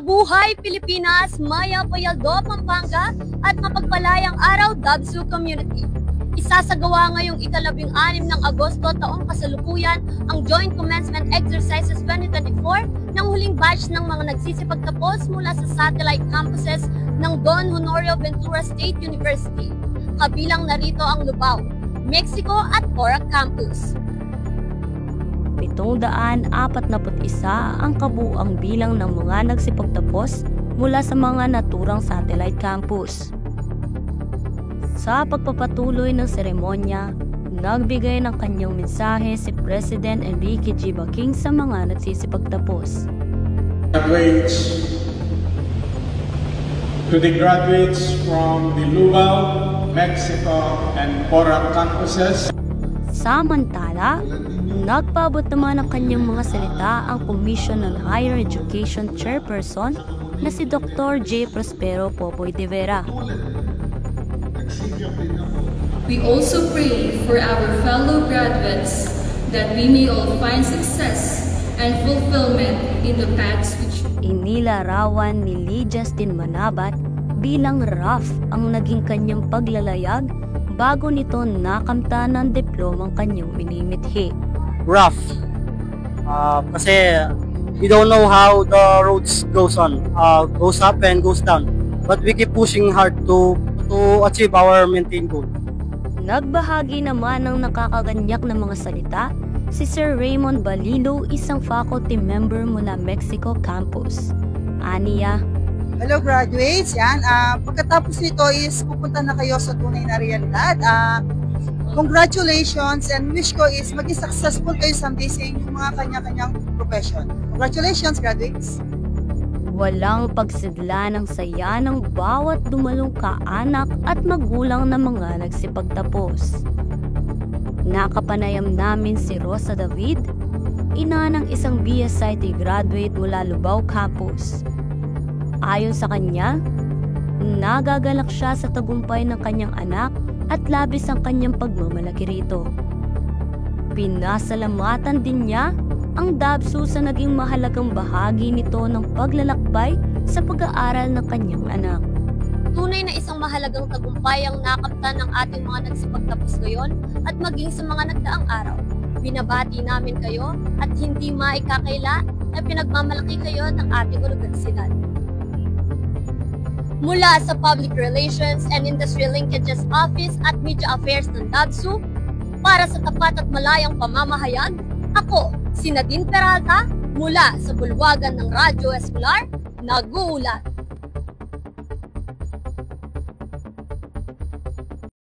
Mabuhay Pilipinas, Maya Payaldo, Pampanga at mapagpalayang araw Dabsu Community. Isasagawa ngayong ika-16 ng Agosto taong kasalukuyan ang Joint Commencement Exercises 2024 ng huling batch ng mga nagsisipagtapos mula sa satellite campuses ng Don Honorio Ventura State University. Kabilang narito ang Lubao, Mexico at Porac Campus. 741 ang kabuuang bilang ng mga nagsipagtapos mula sa mga naturang satellite campus. Sa pagpapatuloy ng seremonya, nagbigay ng kanyang mensahe si President Enrique G. Baking sa mga nagsisipagtapos. To the graduates from the Lubao, Mexico, and Porac campuses. Samantala, nagpaabot naman ng kanyang mga salita ang Commission on Higher Education Chairperson na si Dr. J. Prospero Popoy de Vera. We also pray for our fellow graduates that we may all find success and fulfillment in the paths which Inilarawan ni Lee Justin Manabat bilang rough ang naging kanyang paglalayag bago nito nakamtan ng diplomang kanyang minimithi. Rough. Kasi we don't know how the roads goes up and goes down. But we keep pushing hard to achieve our maintained goal. Nagbahagi naman ng nakakaganyak na mga salita si Sir Raymond Balilo, isang faculty member mula Mexico Campus. Aniya, hello graduates, yan. Pagkatapos nito is pupunta na kayo sa tunay na realidad. Congratulations, and wish ko is maging successful kayo someday sa inyong mga kanya-kanyang profession. Congratulations graduates! Walang pagsidla ng saya ng bawat dumalong kaanak at magulang ng mga nagsipagtapos. Nakapanayam namin si Rosa David, ina ng isang BSIT graduate mula Lubao Campus. Ayon sa kanya, nagagalak siya sa tagumpay ng kanyang anak at labis ang kanyang pagmamalaki rito. Pinasalamatan din niya ang Dabsu sa naging mahalagang bahagi nito ng paglalakbay sa pag-aaral ng kanyang anak. Tunay na isang mahalagang tagumpay ang nakamtan ng ating mga nagsipagtapos ngayon at maging sa mga nagdaang araw. Binabati namin kayo at hindi maikakaila na pinagmamalaki kayo ng ating universidad. Mula sa Public Relations and Industry Linkages Office at Media Affairs ng Dabsu, para sa tapat at malayang pamamahayag, ako, si Nadine Peralta, mula sa bulwagan ng Radyo Escolar, nag-uulat.